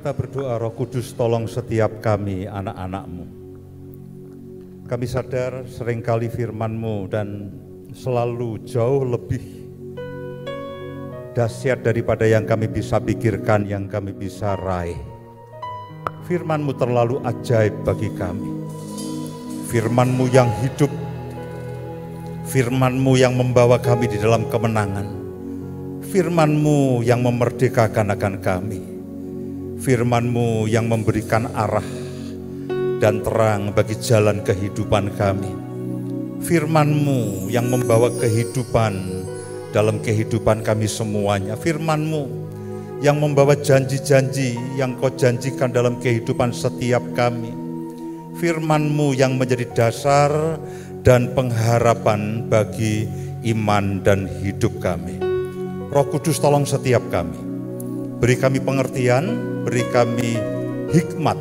kita berdoa, Roh Kudus tolong setiap kami anak-anak-Mu. Kami sadar seringkali firman-Mu dan selalu jauh lebih dahsyat daripada yang kami bisa pikirkan, yang kami bisa raih. Firman-Mu terlalu ajaib bagi kami. Firman-Mu yang hidup, Firman-Mu yang membawa kami di dalam kemenangan, Firman-Mu yang memerdekakan akan kami, Firman-Mu yang memberikan arah dan terang bagi jalan kehidupan kami, Firman-Mu yang membawa kehidupan dalam kehidupan kami semuanya, Firman-Mu yang membawa janji-janji yang Kau janjikan dalam kehidupan setiap kami, Firman-Mu yang menjadi dasar dan pengharapan bagi iman dan hidup kami. Roh Kudus tolong setiap kami, beri kami pengertian, beri kami hikmat,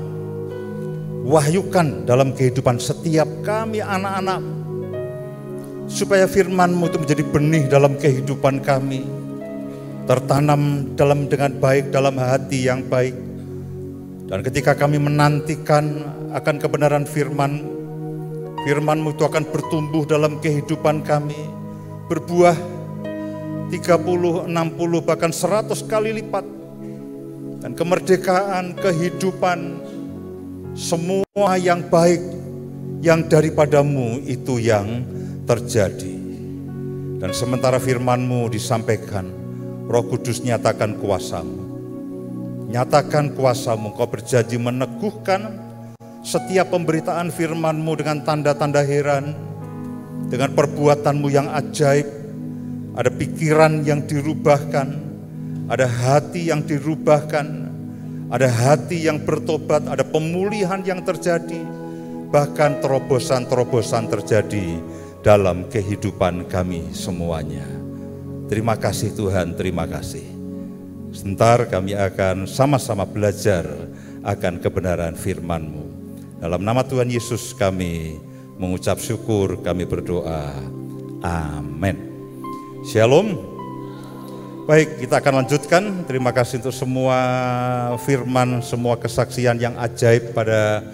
wahyukan dalam kehidupan setiap kami anak-anak, supaya firman-Mu itu menjadi benih dalam kehidupan kami, tertanam dengan baik dalam hati yang baik. Dan ketika kami menantikan akan kebenaran firman-Mu, firman-Mu itu akan bertumbuh dalam kehidupan kami, berbuah 30, 60, bahkan 100 kali lipat. Dan kemerdekaan, kehidupan, semua yang baik yang daripada-Mu itu yang terjadi. Dan sementara firman-Mu disampaikan, Roh Kudus nyatakan kuasa-Mu. Nyatakan kuasa-Mu, Kau berjanji meneguhkan setiap pemberitaan firman-Mu dengan tanda-tanda heran, dengan perbuatan-Mu yang ajaib. Ada pikiran yang dirubahkan, ada hati yang dirubahkan, ada hati yang bertobat, ada pemulihan yang terjadi, bahkan terobosan-terobosan terjadi dalam kehidupan kami semuanya. Terima kasih Tuhan, terima kasih. Sebentar kami akan sama-sama belajar akan kebenaran firman-Mu. Dalam nama Tuhan Yesus kami mengucap syukur, kami berdoa. Amin. Shalom. Baik, kita akan lanjutkan. Terima kasih untuk semua firman, semua kesaksian yang ajaib pada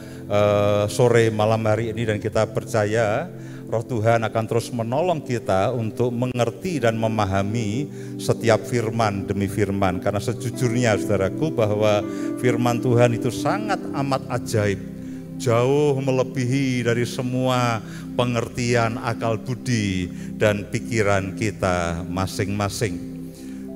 sore malam hari ini. Dan kita percaya Roh Tuhan akan terus menolong kita untuk mengerti dan memahami setiap firman demi firman. Karena sejujurnya saudaraku bahwa firman Tuhan itu sangat amat ajaib, jauh melebihi dari semua pengertian akal budi dan pikiran kita masing-masing.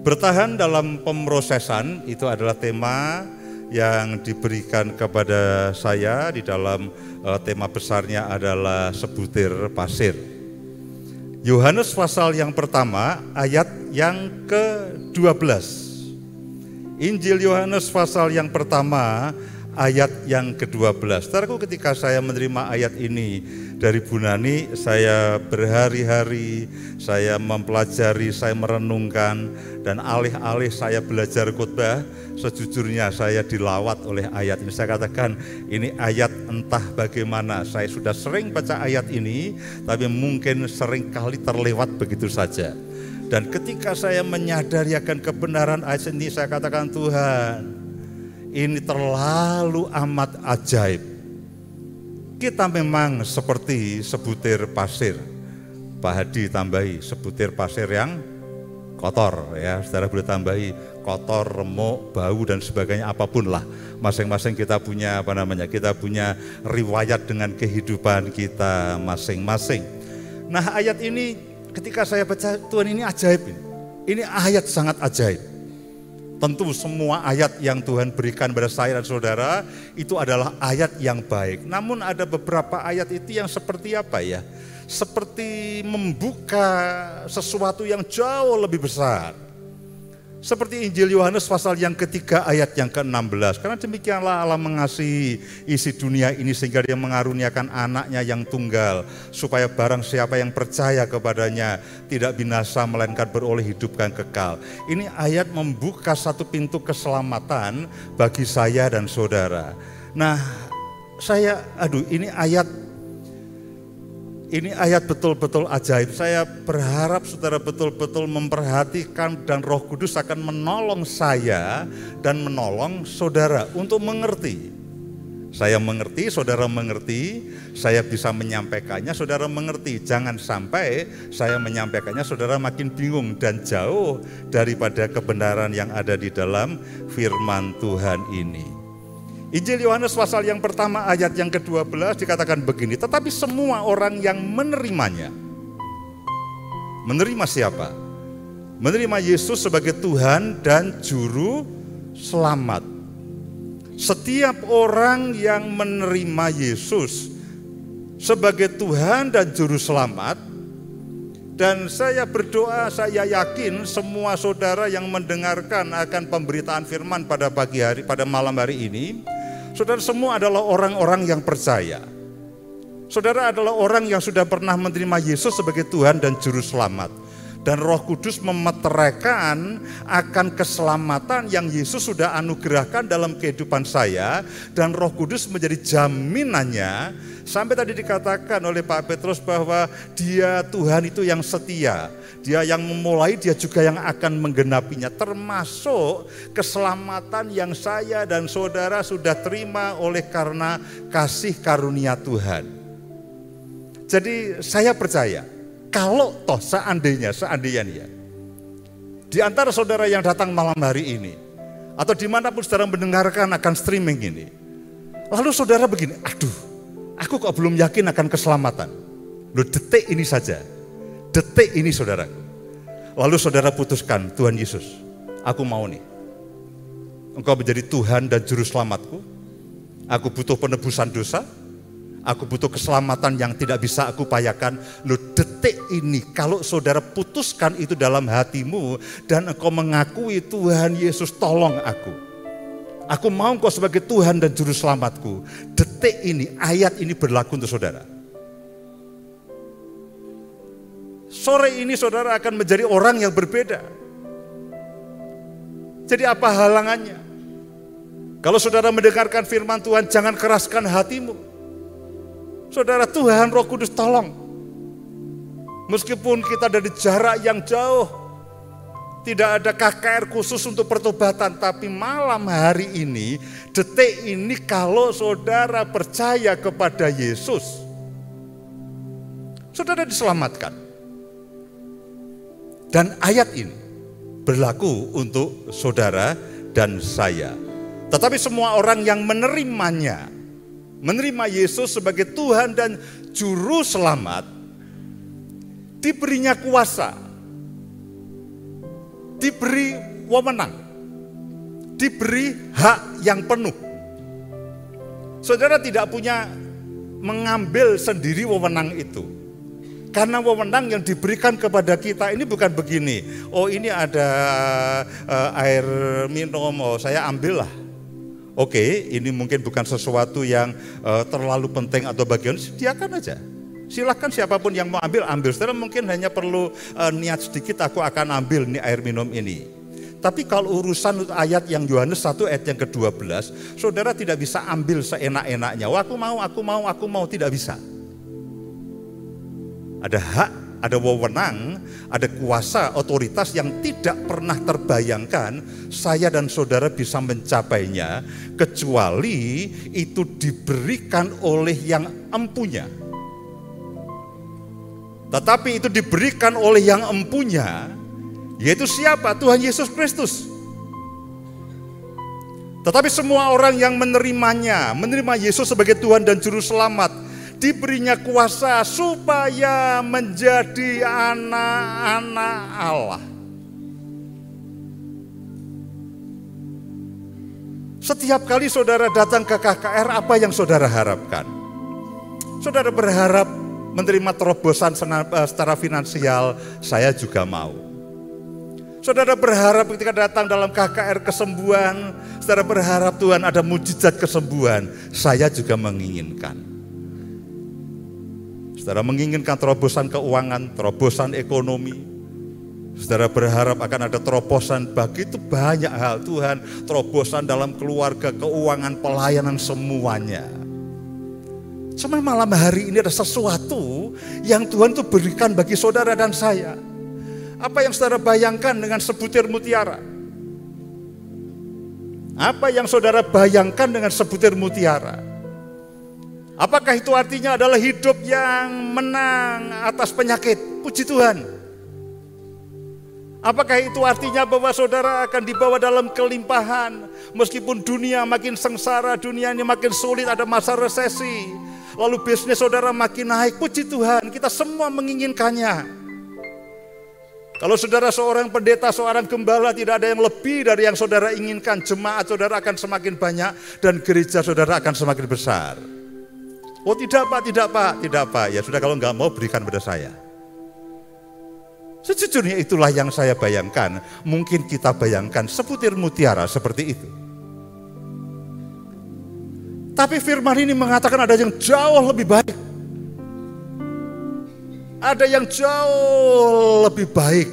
Bertahan dalam pemrosesan itu adalah tema yang diberikan kepada saya di dalam tema besarnya adalah sebutir pasir. Yohanes pasal yang pertama ayat yang ke-12. Injil Yohanes pasal yang pertama ayat yang ke-12. Saudaraku, ketika saya menerima ayat ini dari Bu Nani, saya berhari-hari, saya mempelajari, saya merenungkan, dan alih-alih saya belajar khotbah, sejujurnya saya dilawat oleh ayat ini. Saya katakan, ini ayat entah bagaimana, saya sudah sering baca ayat ini, tapi mungkin sering kali terlewat begitu saja. Dan ketika saya menyadari akan kebenaran ayat ini, saya katakan, Tuhan, ini terlalu amat ajaib. Kita memang seperti sebutir pasir. Pak Hadi tambahi sebutir pasir yang kotor, ya saudara boleh tambahi kotor, remuk, bau dan sebagainya, apapun lah. Masing-masing kita punya kita punya riwayat dengan kehidupan kita masing-masing. Nah, ayat ini ketika saya baca, Tuhan, ini ajaib. Ini ayat sangat ajaib. Tentu semua ayat yang Tuhan berikan pada saya dan saudara itu adalah ayat yang baik. Namun ada beberapa ayat itu yang seperti apa ya? Seperti membuka sesuatu yang jauh lebih besar. Seperti Injil Yohanes pasal yang ketiga ayat yang ke-16. Karena demikianlah Allah mengasihi isi dunia ini sehingga Dia mengaruniakan anaknya yang tunggal, supaya barang siapa yang percaya kepadanya tidak binasa melainkan beroleh hidup yang kekal. Ini ayat membuka satu pintu keselamatan bagi saya dan saudara. Nah, ini Ini ayat betul-betul ajaib. Saya berharap saudara betul-betul memperhatikan dan Roh Kudus akan menolong saya dan menolong saudara untuk mengerti. Saya mengerti, saudara mengerti, saya bisa menyampaikannya, saudara mengerti. Jangan sampai saya menyampaikannya, saudara makin bingung dan jauh daripada kebenaran yang ada di dalam firman Tuhan ini. Injil Yohanes pasal yang pertama ayat yang ke-12 dikatakan begini, tetapi semua orang yang menerimanya. Menerima siapa? Menerima Yesus sebagai Tuhan dan Juru Selamat. Setiap orang yang menerima Yesus sebagai Tuhan dan Juru Selamat, dan saya berdoa, saya yakin semua saudara yang mendengarkan akan pemberitaan firman pada pagi hari, pada malam hari ini, saudara semua adalah orang-orang yang percaya. Saudara adalah orang yang sudah pernah menerima Yesus sebagai Tuhan dan Juru Selamat. Dan Roh Kudus memeteraikan akan keselamatan yang Yesus sudah anugerahkan dalam kehidupan saya. Dan Roh Kudus menjadi jaminannya. Sampai tadi dikatakan oleh Pak Petrus bahwa Dia Tuhan itu yang setia. Dia yang memulai, Dia juga yang akan menggenapinya. Termasuk keselamatan yang saya dan saudara sudah terima oleh karena kasih karunia Tuhan. Jadi saya percaya, kalau toh seandainya nih ya, di antara saudara yang datang malam hari ini, atau dimanapun saudara mendengarkan akan streaming ini, lalu saudara begini, aduh, aku kok belum yakin akan keselamatan. Loh, detik ini saja, detik ini saudara. Lalu saudara putuskan, Tuhan Yesus, aku mau nih, Engkau menjadi Tuhan dan Juru Selamatku. Aku butuh penebusan dosa. Aku butuh keselamatan yang tidak bisa aku upayakan. Loh, detik ini kalau saudara putuskan itu dalam hatimu dan engkau mengakui Tuhan Yesus tolong aku. Aku mau Engkau sebagai Tuhan dan Juru Selamatku. Detik ini, ayat ini berlaku untuk saudara. Sore ini saudara akan menjadi orang yang berbeda. Jadi apa halangannya? Kalau saudara mendengarkan firman Tuhan, jangan keraskan hatimu. Saudara, Tuhan Roh Kudus tolong. Meskipun kita dari jarak yang jauh, tidak ada KKR khusus untuk pertobatan, tapi malam hari ini, detik ini kalau saudara percaya kepada Yesus, saudara diselamatkan. Dan ayat ini berlaku untuk saudara dan saya. Tetapi semua orang yang menerimanya, menerima Yesus sebagai Tuhan dan Juru Selamat, diberinya kuasa, diberi wewenang, diberi hak yang penuh. Saudara tidak punya mengambil sendiri wewenang itu. Karena wewenang yang diberikan kepada kita ini bukan begini, oh ini ada air minum, oh saya ambil lah. Oke, ini mungkin bukan sesuatu yang terlalu penting atau bagian, sediakan aja. Silakan siapapun yang mau ambil, ambil. Saudara mungkin hanya perlu niat sedikit, aku akan ambil nih air minum ini. Tapi kalau urusan ayat yang Yohanes 1 ayat yang ke-12, saudara tidak bisa ambil seenak-enaknya. Oh, aku mau, tidak bisa. Ada hak, ada wewenang, ada kuasa, otoritas yang tidak pernah terbayangkan saya dan saudara bisa mencapainya, kecuali itu diberikan oleh yang empunya. Tetapi itu diberikan oleh yang empunya, yaitu siapa? Tuhan Yesus Kristus. Tetapi semua orang yang menerimanya, menerima Yesus sebagai Tuhan dan Juru Selamat, diberinya kuasa supaya menjadi anak-anak Allah. Setiap kali saudara datang ke KKR, apa yang saudara harapkan? Saudara berharap menerima terobosan secara finansial, saya juga mau. Saudara berharap ketika datang dalam KKR kesembuhan, saudara berharap Tuhan ada mujizat kesembuhan, saya juga menginginkan. Saudara menginginkan terobosan keuangan, terobosan ekonomi. Saudara berharap akan ada terobosan bagi itu banyak hal. Tuhan, terobosan dalam keluarga, keuangan, pelayanan, semuanya. Cuma malam hari ini ada sesuatu yang Tuhan itu berikan bagi saudara dan saya. Apa yang saudara bayangkan dengan sebutir mutiara? Apa yang saudara bayangkan dengan sebutir mutiara? Apakah itu artinya adalah hidup yang menang atas penyakit? Puji Tuhan. Apakah itu artinya bahwa saudara akan dibawa dalam kelimpahan? Meskipun dunia makin sengsara, dunia ini makin sulit, ada masa resesi. Lalu bisnis saudara makin naik, puji Tuhan, kita semua menginginkannya. Kalau saudara seorang pendeta, seorang gembala, tidak ada yang lebih dari yang saudara inginkan. Jemaat saudara akan semakin banyak dan gereja saudara akan semakin besar. Oh tidak Pak, tidak Pak, tidak Pak. Ya sudah, kalau nggak mau berikan pada saya. Sejujurnya itulah yang saya bayangkan. Mungkin kita bayangkan sebutir mutiara seperti itu. Tapi firman ini mengatakan ada yang jauh lebih baik. Ada yang jauh lebih baik.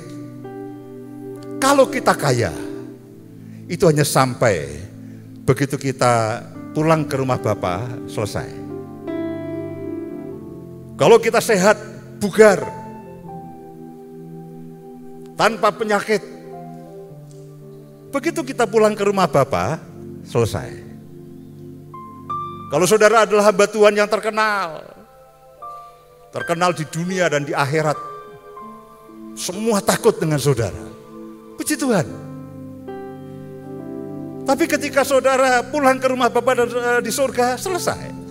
Kalau kita kaya, itu hanya sampai begitu kita pulang ke rumah Bapa, selesai. Kalau kita sehat, bugar, tanpa penyakit, begitu kita pulang ke rumah Bapa, selesai. Kalau saudara adalah hamba Tuhan yang terkenal di dunia dan di akhirat, semua takut dengan saudara. Puji Tuhan. Tapi ketika saudara pulang ke rumah Bapa di surga, selesai.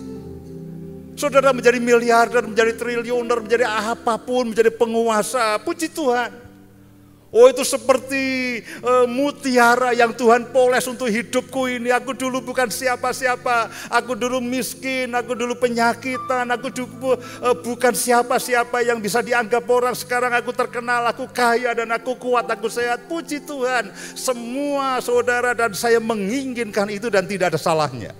Saudara menjadi miliarder, menjadi triliuner, menjadi apapun, menjadi penguasa. Puji Tuhan. Oh, itu seperti mutiara yang Tuhan poles untuk hidupku ini. Aku dulu bukan siapa-siapa. Aku dulu miskin, aku dulu penyakitan, aku dulu bukan siapa-siapa yang bisa dianggap orang. Sekarang aku terkenal, aku kaya dan aku kuat, aku sehat. Puji Tuhan. Semua saudara dan saya menginginkan itu dan tidak ada salahnya.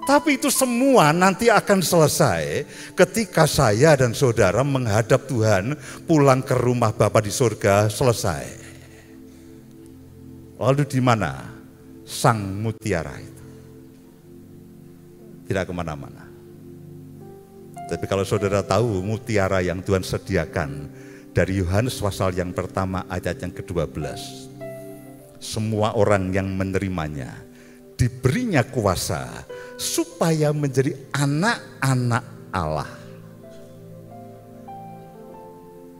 Tapi itu semua nanti akan selesai ketika saya dan saudara menghadap Tuhan, pulang ke rumah Bapa di surga, selesai. Lalu di mana sang mutiara itu? Tidak kemana-mana. Tapi kalau saudara tahu mutiara yang Tuhan sediakan dari Yohanes pasal yang pertama ayat yang ke-12. Semua orang yang menerimanya diberinya kuasa supaya menjadi anak-anak Allah.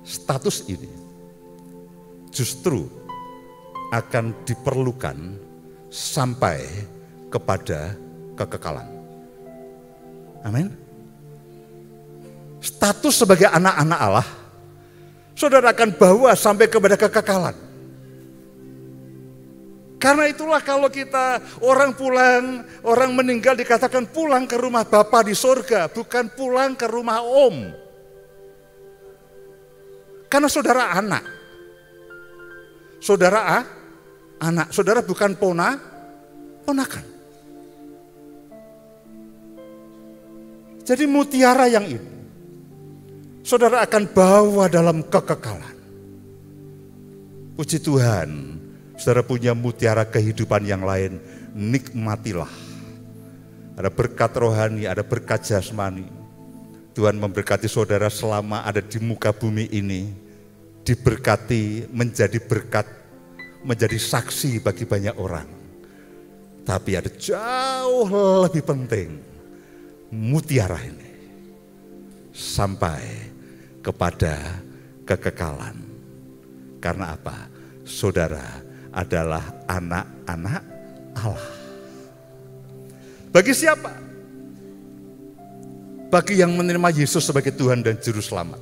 Status ini justru akan diperlukan sampai kepada kekekalan. Amin. Status sebagai anak-anak Allah, saudara akan bawa sampai kepada kekekalan. Karena itulah kalau kita orang meninggal dikatakan pulang ke rumah Bapa di surga, bukan pulang ke rumah Om. Karena saudara anak. Saudara anak, saudara bukan ponakan. Jadi mutiara yang ini saudara akan bawa dalam kekekalan. Puji Tuhan. Saudara punya mutiara kehidupan yang lain, nikmatilah. Ada berkat rohani, ada berkat jasmani. Tuhan memberkati saudara selama ada di muka bumi ini. Diberkati menjadi berkat, menjadi saksi bagi banyak orang. Tapi ada jauh lebih penting, mutiara ini sampai kepada kekekalan. Karena apa? Saudara adalah anak-anak Allah. Bagi siapa? Bagi yang menerima Yesus sebagai Tuhan dan Juru Selamat.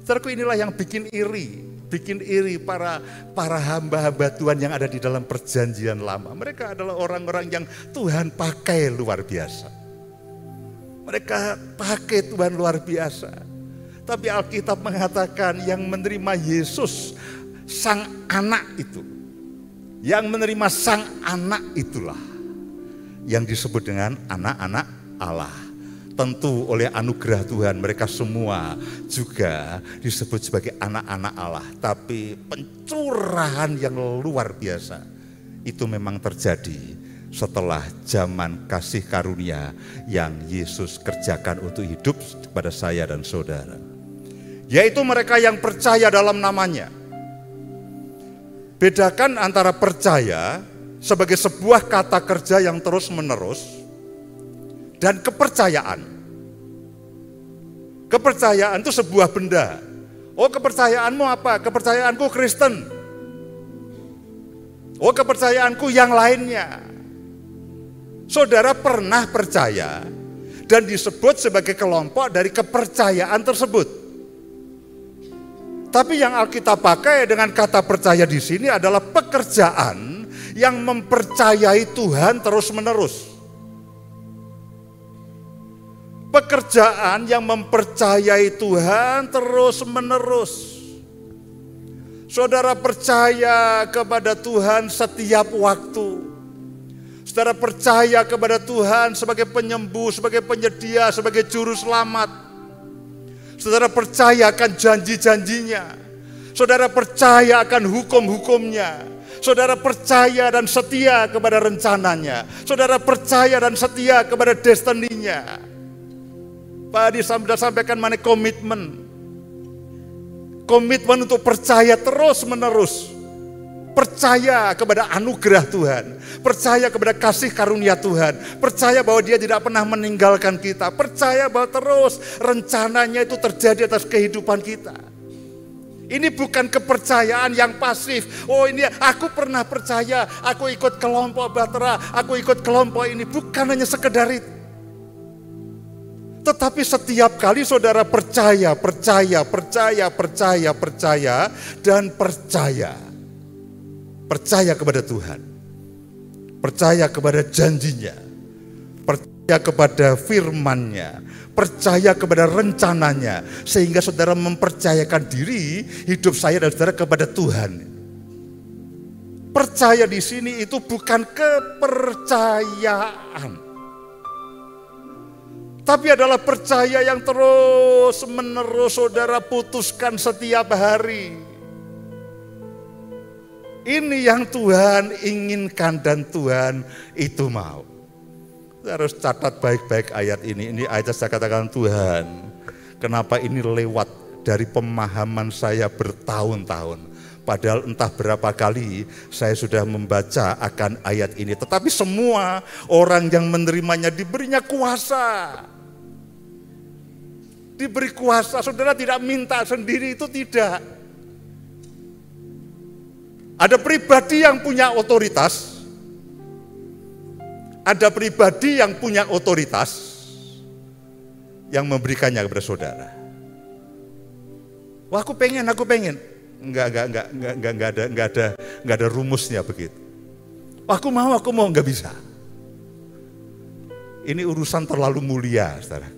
Saudaraku, inilah yang bikin iri para hamba-hamba Tuhan yang ada di dalam perjanjian lama. Mereka adalah orang-orang yang Tuhan pakai luar biasa. Mereka pakai Tuhan luar biasa. Tapi Alkitab mengatakan yang menerima Yesus, sang anak itu, yang menerima sang anak itulah yang disebut dengan anak-anak Allah. Tentu oleh anugerah Tuhan mereka semua juga disebut sebagai anak-anak Allah. Tapi pencurahan yang luar biasa itu memang terjadi setelah zaman kasih karunia yang Yesus kerjakan untuk hidup kepada saya dan saudara. Yaitu mereka yang percaya dalam namanya. Bedakan antara percaya sebagai sebuah kata kerja yang terus menerus dan kepercayaan. Kepercayaan itu sebuah benda. Oh, kepercayaanmu apa? Kepercayaanku Kristen. Oh, kepercayaanku yang lainnya. Saudara pernah percaya dan disebut sebagai kelompok dari kepercayaan tersebut. Tapi yang Alkitab pakai dengan kata percaya di sini adalah pekerjaan yang mempercayai Tuhan terus-menerus. Pekerjaan yang mempercayai Tuhan terus-menerus. Saudara percaya kepada Tuhan setiap waktu. Saudara percaya kepada Tuhan sebagai penyembuh, sebagai penyedia, sebagai juru selamat. Saudara percaya akan janji-janjinya. Saudara percaya akan hukum-hukumnya. Saudara percaya dan setia kepada rencananya. Saudara percaya dan setia kepada destininya. Pak Adi sudah sampaikan mengenai komitmen. Komitmen untuk percaya terus menerus. Percaya kepada anugerah Tuhan. Percaya kepada kasih karunia Tuhan. Percaya bahwa Dia tidak pernah meninggalkan kita. Percaya bahwa terus rencananya itu terjadi atas kehidupan kita. Ini bukan kepercayaan yang pasif. Oh, ini aku pernah percaya, aku ikut kelompok Batra, aku ikut kelompok ini. Bukan hanya sekedar itu. Tetapi setiap kali saudara percaya dan percaya. Percaya kepada Tuhan, percaya kepada janjinya, percaya kepada firman-Nya, percaya kepada rencananya, sehingga saudara mempercayakan diri hidup saya dan saudara kepada Tuhan. Percaya di sini itu bukan kepercayaan, tapi adalah percaya yang terus menerus saudara putuskan setiap hari. Ini yang Tuhan inginkan dan Tuhan itu mau. Kita harus catat baik-baik ayat ini. Ini ayat saya katakan, Tuhan, kenapa ini lewat dari pemahaman saya bertahun-tahun. Padahal entah berapa kali saya sudah membaca akan ayat ini. Tetapi semua orang yang menerimanya diberinya kuasa. Diberi kuasa, saudara tidak minta sendiri, itu tidak. Ada pribadi yang punya otoritas, ada pribadi yang punya otoritas yang memberikannya kepada saudara. Wah, aku pengen. Enggak ada rumusnya begitu. Wah, aku mau, enggak bisa. Ini urusan terlalu mulia, saudara.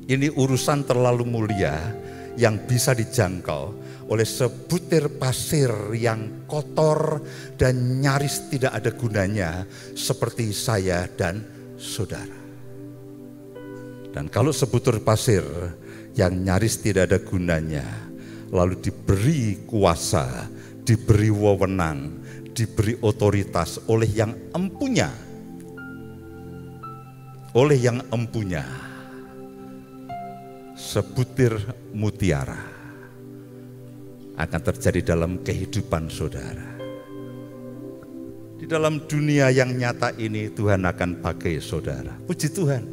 Ini urusan terlalu mulia yang bisa dijangkau oleh sebutir pasir yang kotor dan nyaris tidak ada gunanya seperti saya dan saudara. Dan kalau sebutir pasir yang nyaris tidak ada gunanya lalu diberi kuasa, diberi wewenang, diberi otoritas oleh yang empunya, sebutir mutiara akan terjadi dalam kehidupan saudara. Di dalam dunia yang nyata ini Tuhan akan pakai saudara. Puji Tuhan,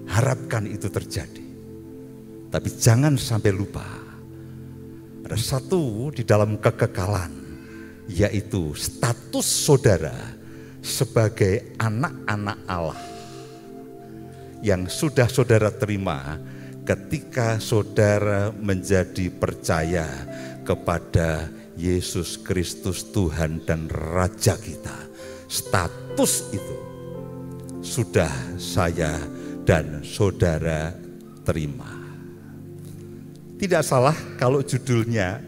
harapkan itu terjadi. Tapi jangan sampai lupa, ada satu di dalam kekekalan, yaitu status saudara sebagai anak-anak Allah yang sudah saudara terima ketika saudara menjadi percaya kepada Yesus Kristus Tuhan dan Raja kita. Status itu sudah saya dan saudara terima. Tidak salah kalau judulnya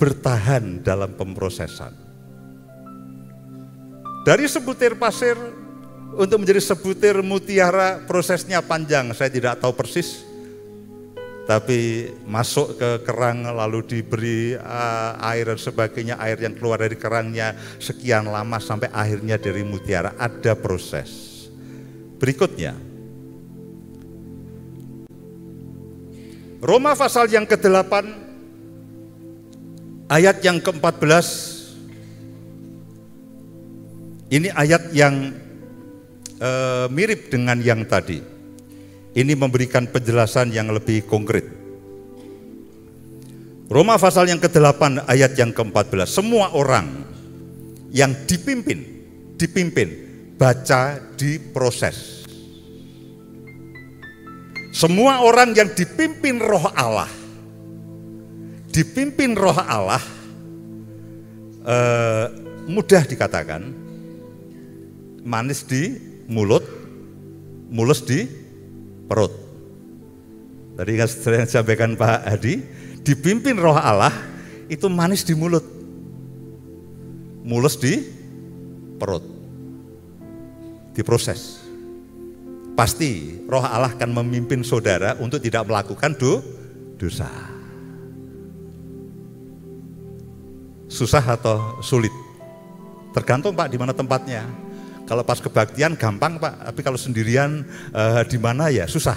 bertahan dalam pemrosesan. Dari sebutir pasir untuk menjadi sebutir mutiara prosesnya panjang, saya tidak tahu persis. tapi masuk ke kerang lalu diberi air dan sebagainya, air yang keluar dari kerangnya sekian lama sampai akhirnya dari mutiara. Ada proses. Berikutnya, Roma pasal yang ke-8 ayat yang ke-14. Ini ayat yang mirip dengan yang tadi. Ini memberikan penjelasan yang lebih konkret. Roma pasal yang ke-8 ayat yang ke-14. Semua orang yang dipimpin, baca diproses. Semua orang yang dipimpin Roh Allah, mudah dikatakan, manis di mulut, mulus di perut. Tadi kan yang disampaikan Pak Hadi, dipimpin Roh Allah itu manis di mulut, mulus di perut, diproses. Pasti Roh Allah akan memimpin saudara untuk tidak melakukan dosa. Susah atau sulit? Tergantung Pak di mana tempatnya. Kalau pas kebaktian gampang Pak, tapi kalau sendirian di mana ya susah.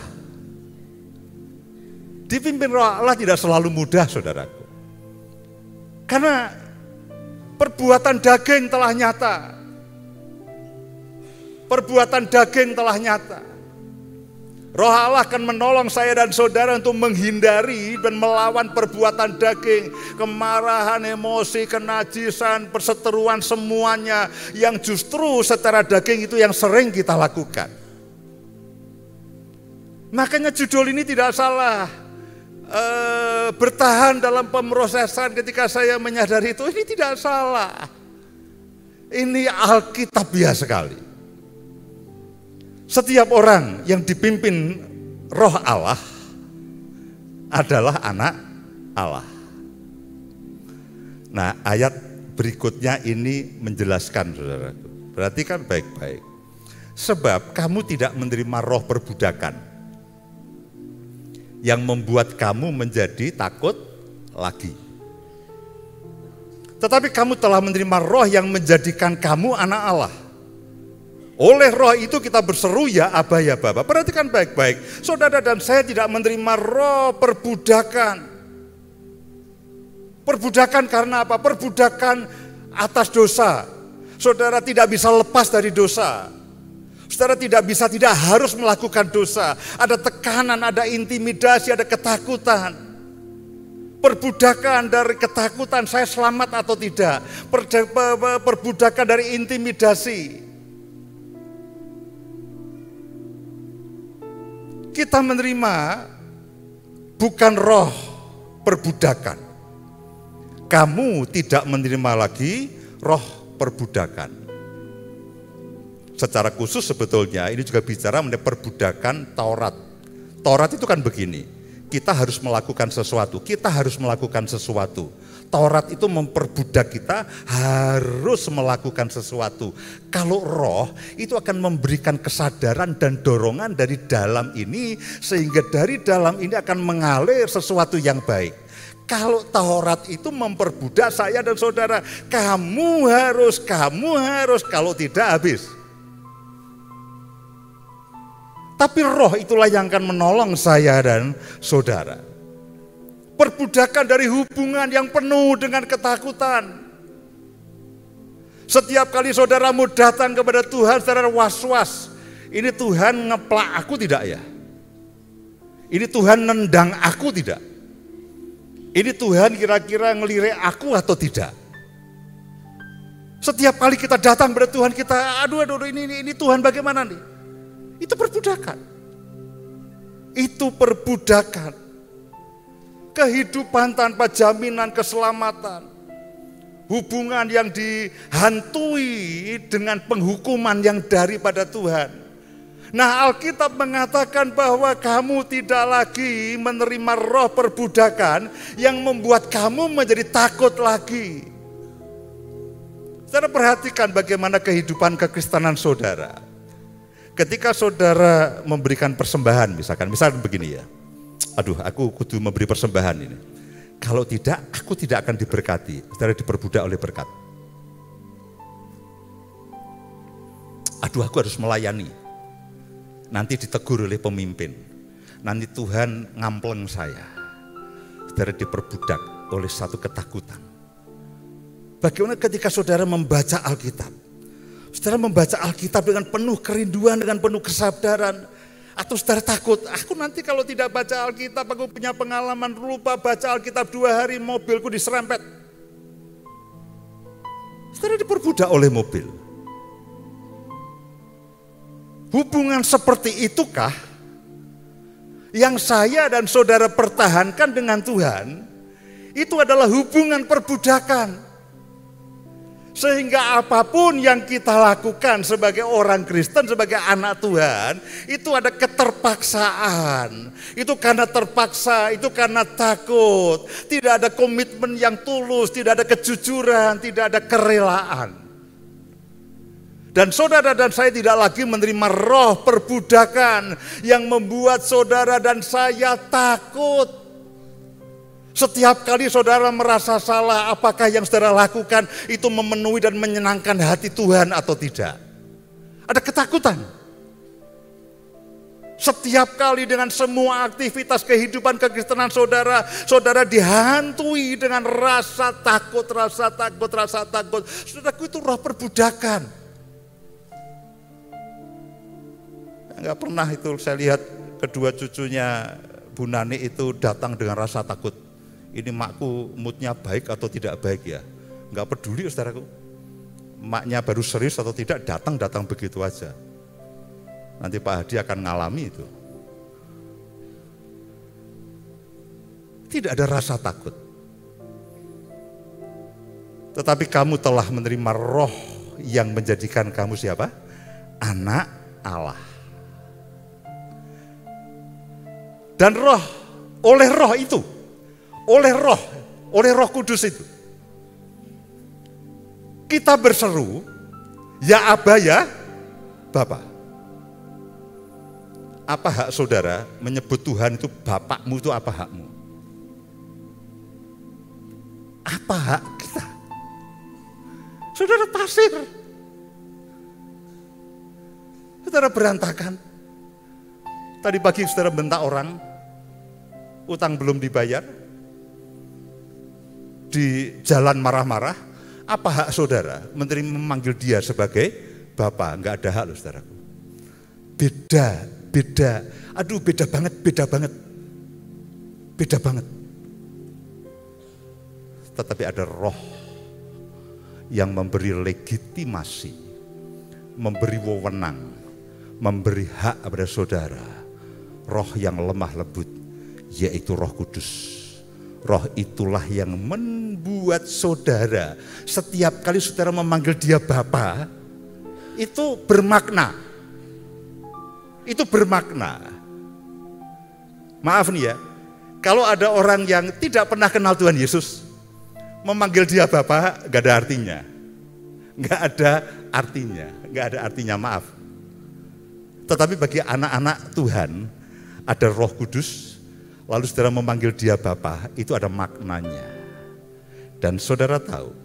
Dipimpin Roh Allah tidak selalu mudah saudaraku. Karena perbuatan daging telah nyata. Perbuatan daging telah nyata. Roh Allah akan menolong saya dan saudara untuk menghindari dan melawan perbuatan daging, kemarahan, emosi, kenajisan, perseteruan, semuanya yang justru secara daging itu yang sering kita lakukan. Makanya judul ini tidak salah. Bertahan dalam pemrosesan, ketika saya menyadari itu, ini tidak salah. Ini alkitabiah sekali. Setiap orang yang dipimpin Roh Allah adalah anak Allah. Nah, ayat berikutnya ini menjelaskan saudaraku. Perhatikan baik-baik. Sebab kamu tidak menerima roh perbudakan yang membuat kamu menjadi takut lagi. Tetapi kamu telah menerima roh yang menjadikan kamu anak Allah. Oleh roh itu kita berseru ya Aba ya Bapa. Perhatikan baik-baik. Saudara dan saya tidak menerima roh perbudakan. Perbudakan karena apa? Perbudakan atas dosa. Saudara tidak bisa lepas dari dosa. Saudara tidak harus melakukan dosa. Ada tekanan, ada intimidasi, ada ketakutan. Perbudakan dari ketakutan, saya selamat atau tidak. Perbudakan dari intimidasi. Kita menerima bukan roh perbudakan. Kamu tidak menerima lagi roh perbudakan. Secara khusus sebetulnya ini juga bicara mengenai perbudakan Taurat. Taurat itu kan begini, kita harus melakukan sesuatu, Taurat itu memperbudak kita harus melakukan sesuatu. Kalau roh itu akan memberikan kesadaran dan dorongan dari dalam ini, sehingga dari dalam ini akan mengalir sesuatu yang baik. Kalau Taurat itu memperbudak saya dan saudara, kamu harus, kalau tidak habis. Tapi roh itulah yang akan menolong saya dan saudara. Perbudakan dari hubungan yang penuh dengan ketakutan. Setiap kali saudaramu datang kepada Tuhan saudara was-was. Ini Tuhan ngeplak aku tidak ya? Ini Tuhan nendang aku tidak? Ini Tuhan kira-kira ngelirik aku atau tidak? Setiap kali kita datang kepada Tuhan kita, aduh ini Tuhan bagaimana nih? Itu perbudakan. Itu perbudakan. Kehidupan tanpa jaminan keselamatan. Hubungan yang dihantui dengan penghukuman yang daripada Tuhan. Nah, Alkitab mengatakan bahwa kamu tidak lagi menerima roh perbudakan yang membuat kamu menjadi takut lagi. Saudara perhatikan bagaimana kehidupan kekristenan saudara. Ketika saudara memberikan persembahan misalkan begini ya. aduh aku kudu memberi persembahan ini. Kalau tidak, aku tidak akan diberkati. Saudara diperbudak oleh berkat. Aduh aku harus melayani. Nanti ditegur oleh pemimpin. Nanti Tuhan ngampleng saya. Saudara diperbudak oleh satu ketakutan. Bagaimana ketika saudara membaca Alkitab? Saudara membaca Alkitab dengan penuh kerinduan, dengan penuh kesadaran. Atau saudara takut, aku nanti kalau tidak baca Alkitab, aku punya pengalaman lupa baca Alkitab 2 hari, mobilku diserempet. Saudara diperbudak oleh mobil. Hubungan seperti itukah yang saya dan saudara pertahankan dengan Tuhan? Itu adalah hubungan perbudakan. Sehingga apapun yang kita lakukan sebagai orang Kristen, sebagai anak Tuhan, itu ada keterpaksaan. Itu karena terpaksa, itu karena takut. Tidak ada komitmen yang tulus, tidak ada kejujuran, tidak ada kerelaan. Dan saudara dan saya tidak lagi menerima roh perbudakan yang membuat saudara dan saya takut. Setiap kali saudara merasa salah, apakah yang saudara lakukan itu memenuhi dan menyenangkan hati Tuhan atau tidak? Ada ketakutan. Setiap kali dengan semua aktivitas kehidupan kekristenan saudara, saudara dihantui dengan rasa takut, rasa takut, rasa takut. Saudaraku, itu roh perbudakan. Enggak pernah itu saya lihat kedua cucunya Bu Nani itu datang dengan rasa takut. Ini makku moodnya baik atau tidak baik ya. Enggak peduli saudaraku. Maknya baru serius atau tidak, datang begitu aja. Nanti Pak Hadi akan ngalami itu. Tidak ada rasa takut. Tetapi kamu telah menerima roh yang menjadikan kamu siapa? Anak Allah. Dan roh, oleh roh itu, oleh roh kudus itu, kita berseru, ya Aba ya Bapa. Apa hak saudara menyebut Tuhan itu Bapakmu, itu apa hakmu? Apa hak kita? Saudara pasir, saudara berantakan. Tadi pagi saudara bentak orang, utang belum dibayar, di jalan marah-marah. Apa hak saudara memanggil dia sebagai Bapa? Enggak ada hak loh saudaraku. Beda. Aduh beda banget. Tetapi ada roh yang memberi legitimasi, memberi wewenang, memberi hak kepada saudara. Roh yang lemah lembut, yaitu Roh Kudus. Roh itulah yang membuat saudara, setiap kali saudara memanggil dia Bapa, itu bermakna. Itu bermakna. Maaf nih ya, kalau ada orang yang tidak pernah kenal Tuhan Yesus, memanggil dia Bapa, gak ada artinya. Gak ada artinya, maaf. Tetapi bagi anak-anak Tuhan, ada Roh Kudus, lalu saudara memanggil dia Bapa, itu ada maknanya. Dan saudara tahu,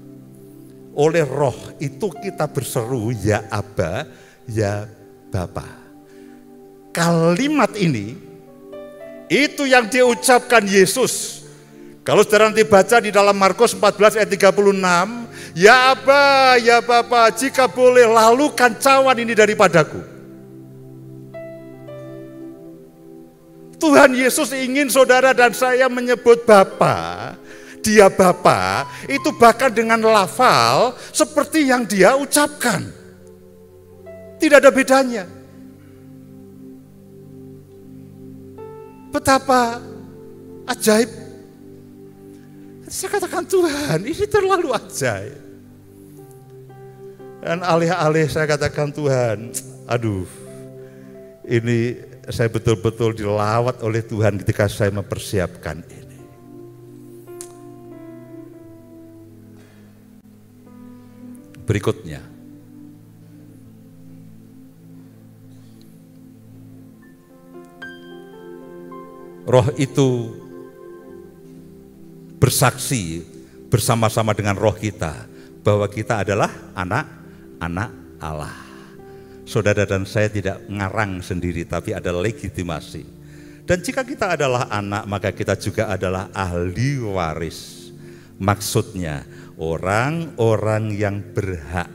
oleh roh itu kita berseru, ya Aba, ya Bapa. Kalimat ini, itu yang diucapkan Yesus. Kalau saudara nanti baca di dalam Markus 14 ayat 36, ya Aba, ya Bapa, jika boleh lalukan cawan ini daripadaku. Tuhan Yesus ingin saudara dan saya menyebut Bapa, dia Bapa, itu bahkan dengan lafal seperti yang dia ucapkan. Tidak ada bedanya. Betapa ajaib. Saya katakan Tuhan, ini terlalu ajaib. Dan alih-alih saya katakan Tuhan, aduh, ini saya betul-betul dilawat oleh Tuhan ketika saya mempersiapkan ini. Berikutnya, Roh itu bersaksi bersama-sama dengan roh kita bahwa kita adalah anak-anak Allah. Saudara dan saya tidak ngarang sendiri, tapi ada legitimasi. Dan jika kita adalah anak, maka kita juga adalah ahli waris. Maksudnya orang-orang yang berhak.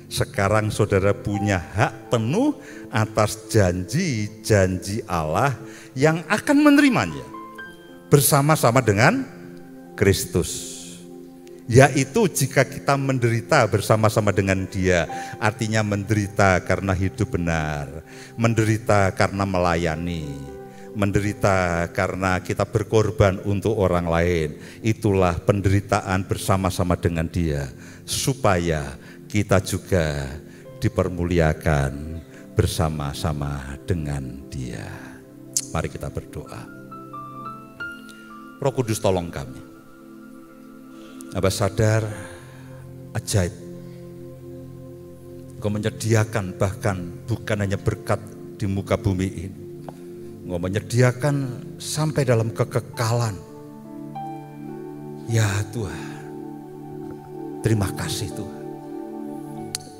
Sekarang saudara punya hak penuh atas janji-janji Allah yang akan menerimanya bersama-sama dengan Kristus. Yaitu jika kita menderita bersama-sama dengan Dia, artinya menderita karena hidup benar, menderita karena melayani, menderita karena kita berkorban untuk orang lain. Itulah penderitaan bersama-sama dengan Dia, supaya kita juga dipermuliakan bersama-sama dengan Dia. Mari kita berdoa. Roh Kudus, tolong kami. Abah sadar ajaib, Engkau menyediakan bahkan bukan hanya berkat di muka bumi ini, Engkau menyediakan sampai dalam kekekalan. Ya Tuhan, terima kasih Tuhan.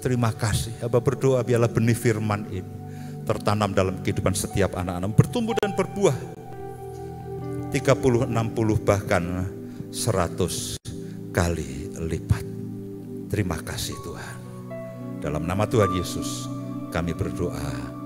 Terima kasih. Abah berdoa biarlah benih firman ini tertanam dalam kehidupan setiap anak-anak, bertumbuh dan berbuah 30, 60 bahkan 100 kali lipat. Terima kasih Tuhan. Dalam nama Tuhan Yesus kami berdoa.